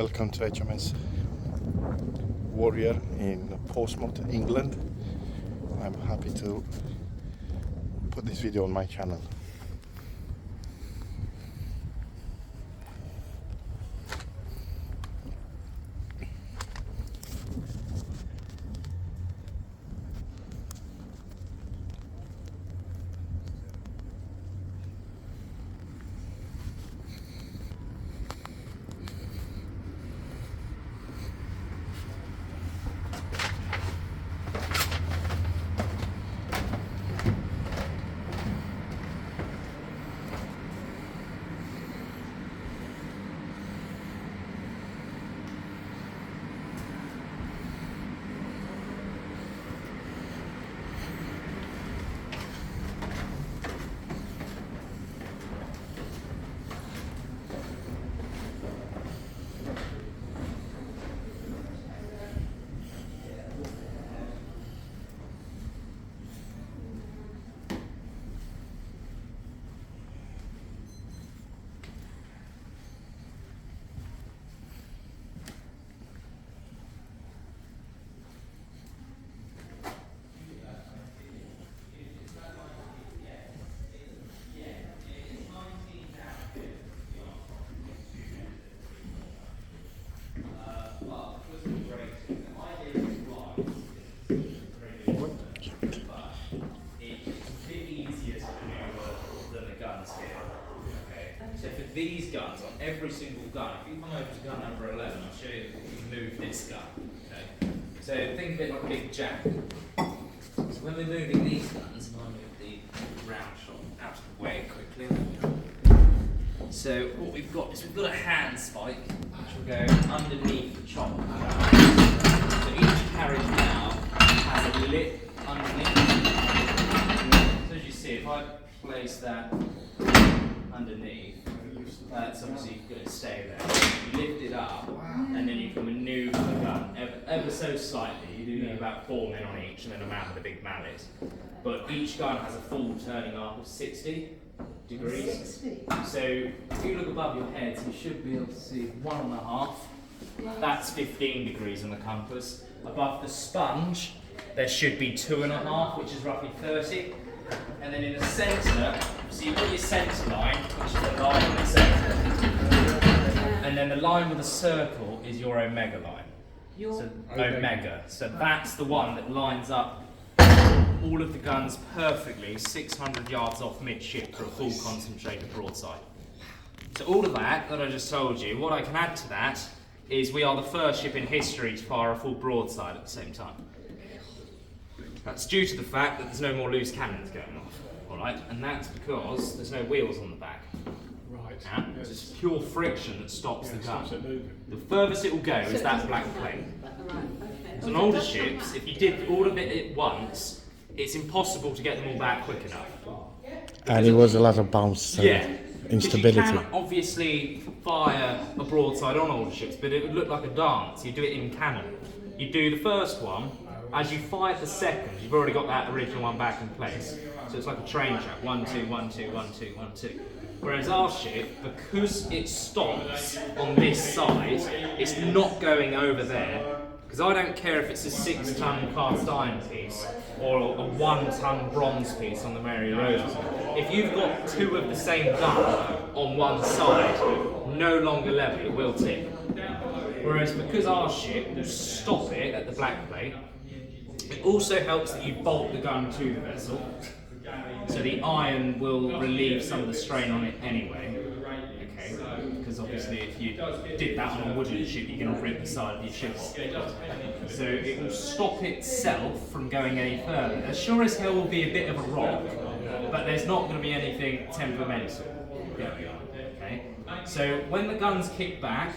welcome to HMS Warrior in Portsmouth, England. I'm happy to put this video on my channel. So for these guns, on every single gun, if you come over to gun number 11, I'll show you that you can move this gun. Okay? So think of it like a big jack. So when we're moving these guns, and I move the round shot out of the way quickly. So what we've got is we've got a hand spike, which will go underneath the chopper. So each carriage now has a lip underneath. So as you see, if I place that underneath, that's obviously going to stay there. You lift it up, and then you can maneuver the gun ever so slightly. You do need about 4 men on each, and then a man with a big mallet. But each gun has a full turning arc of 60 degrees. 60. So if you look above your heads, you should be able to see 1.5. That's 15 degrees on the compass. Above the sponge, there should be 2.5, which is roughly 30. And then in the centre, so you've got your centre line, which is the line in the centre. And then the line with the circle is your omega line. So omega. So that's the one that lines up all of the guns perfectly 600 yards off midship for a full concentrated broadside. So all of that I just told you, what I can add to that is we are the first ship in history to fire a full broadside at the same time. That's due to the fact that there's no more loose cannons going off, alright? And that's because there's no wheels on the back. Right. Yeah? It's just pure friction that stops the gun. The furthest it will go is that black plate. So on older ships, if you did all of it at once, it's impossible to get them all back quick enough. And it was a lot of bounce instability. You can obviously fire a broadside on older ships, but it would look like a dance. You do it in cannon. You do the first one. As you fire the second, you've already got that original one back in place. So it's like a train track, 1, 2, 1, 2, 1, 2, 1, 2. Whereas our ship, because it stops on this side, it's not going over there. Because I don't care if it's a 6-ton cast iron piece or a 1-ton bronze piece on the Mary Rose. If you've got 2 of the same gun on one side, no longer level, it will tip. Whereas because our ship will stop it at the black plate, it also helps that you bolt the gun to the vessel, so the iron will relieve some of the strain on it anyway. Okay, because obviously if you did that on a wooden ship, you're going to rip the side of your ship off. So it will stop itself from going any further. There sure as hell will be a bit of a rock, but there's not going to be anything temperamental going on. Okay, so when the guns kick back,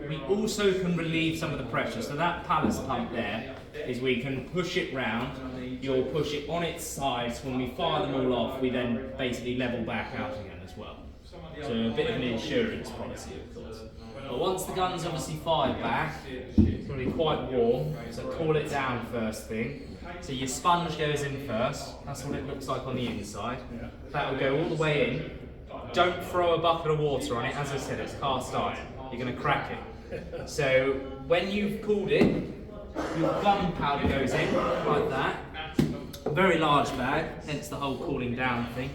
we also can relieve some of the pressure. So that ballast pump there is we can push it round, you'll push it on its sides. When we fire them all off, we then basically level back out again as well. So a bit of an insurance policy, of course. But once the gun's obviously fired back, it's going to be quite warm, so cool it down first thing. So your sponge goes in first, that's what it looks like on the inside. That will go all the way in. Don't throw a bucket of water on it, as I said, it's cast iron. You're going to crack it. So when you've cooled it, your gunpowder goes in like that. A very large bag, hence the whole cooling down thing.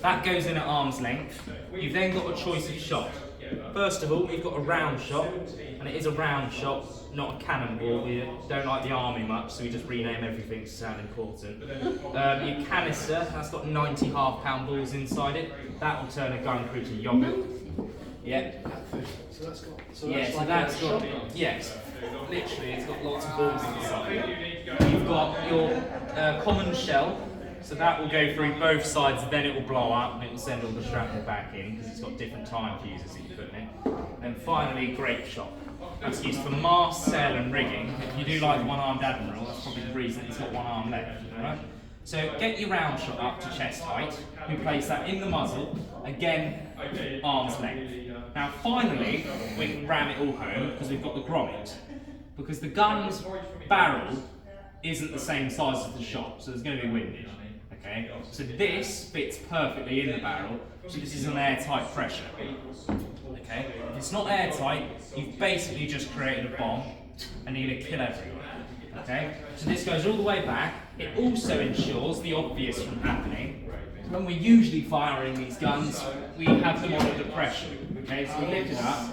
That goes in at arm's length. You've then got a choice of shot. First of all, you've got a round shot, and it is a round shot, not a cannonball. We don't like the army much, so we just rename everything to sound important. Your canister, that's got 90 half-pound balls inside it. That will turn a gun crew to yogurt. Yeah. So that's got. Yes. Literally, it's got lots of balls inside. You've got your common shell, so that will go through both sides, then it will blow up and it will send all the shrapnel back in because it's got different time fuses that you put in it. And finally, grape shot. That's used for mast, sail and rigging. If you do like the one-armed admiral, that's probably the reason it's got one arm left. Right? So get your round shot up to chest height. We place that in the muzzle, again, arm's length. Now finally, we can ram it all home because we've got the grommet. Because the gun's barrel isn't the same size as the shot, so there's going to be windage. Okay, so this fits perfectly in the barrel, so this is an airtight pressure. Okay, if it's not airtight, you've basically just created a bomb and you're going to kill everyone. Okay, so this goes all the way back. It also ensures the obvious from happening. When we're usually firing these guns, we have them under depression. Okay, so we lift it up.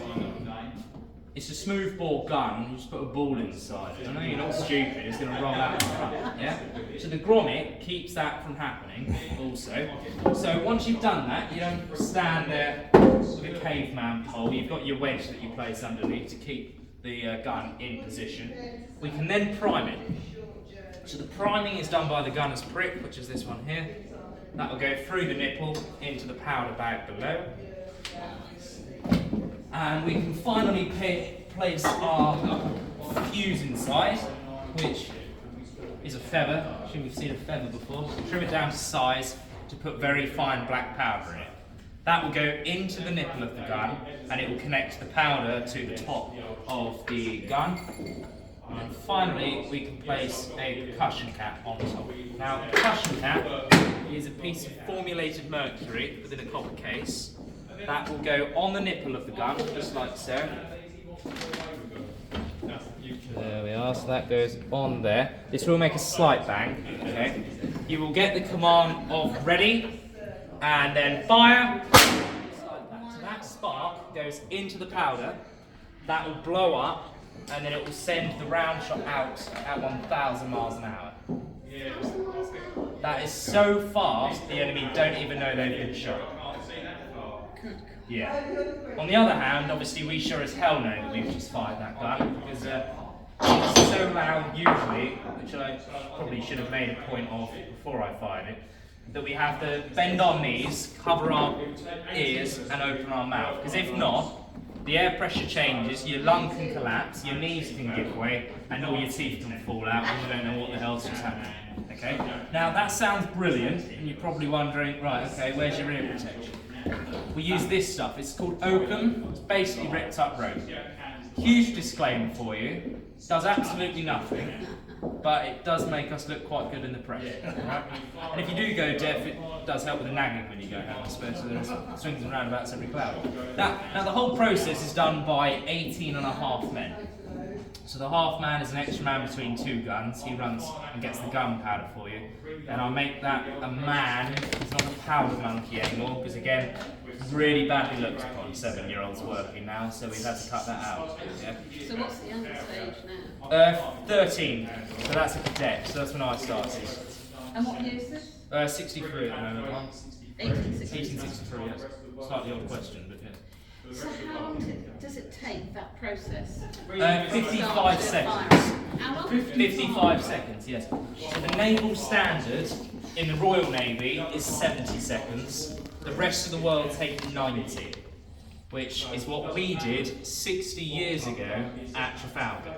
It's a smooth bore gun, you just put a ball inside. I know you're not stupid, it's going to roll out in front, yeah? So the grommet keeps that from happening also. So once you've done that, you don't stand there with a caveman pole, you've got your wedge that you place underneath to keep the gun in position. We can then prime it. So the priming is done by the gunner's prick, which is this one here. That will go through the nipple into the powder bag below. And we can finally place our fuse inside, which is a feather. I'm sure we've seen a feather before. Trim it down to size to put very fine black powder in it. That will go into the nipple of the gun and it will connect the powder to the top of the gun. And finally, we can place a percussion cap on top. Now, a percussion cap is a piece of formulated mercury within a copper case. That will go on the nipple of the gun, just like so. There we are, so that goes on there. This will make a slight bang, okay? You will get the command of ready, and then fire, just like that. So that spark goes into the powder, that will blow up, and then it will send the round shot out at 1,000 miles an hour. That is so fast, the enemy don't even know they've been shot. Yeah. On the other hand, obviously we sure as hell know that we've just fired that gun because it's so loud usually, which I probably should have made a point of before I fired it, that we have to bend our knees, cover our ears and open our mouth. Because if not, the air pressure changes, your lung can collapse, your knees can give way and all your teeth can fall out and you don't know what the hell's just happening. Okay? Now that sounds brilliant and you're probably wondering, right, okay, where's your ear protection? We use this stuff, it's called oakum, it's basically ripped up rope. Huge disclaimer for you, it does absolutely nothing, but it does make us look quite good in the press. Right? And if you do go deaf, it does help with the nagging when you go home, I suppose, so there's swings and roundabouts every cloud. Now the whole process is done by 18.5 men. So the half man is an extra man between two guns. He runs and gets the gunpowder for you. And I'll make that a man. He's not a powder monkey anymore because again, really badly looked upon 7-year-olds working now. So we've had to cut that out. Yeah. So what's the youngest age now? 13. So that's a cadet. So that's when I started. And what year is this? 63 at the moment. 1863. Yes. Slightly odd question, but yeah. So how long does it take, that process? 55 seconds. How long? 55 seconds, yes. So the naval standard in the Royal Navy is 70 seconds. The rest of the world take 90, which is what we did 60 years ago at Trafalgar.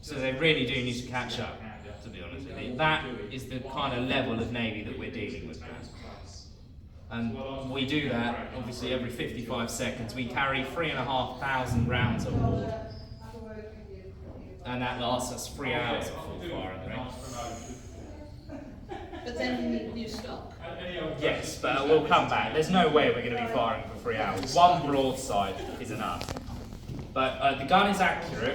So they really do need to catch up, to be honest with you. That is the kind of level of Navy that we're dealing with now. And we do that obviously every 55 seconds. We carry 3,500 rounds on board, and that lasts us 3 hours of full firing range. But then you stop. Yes, but we'll come back. There's no way we're going to be firing for 3 hours. One broadside is enough. But the gun is accurate.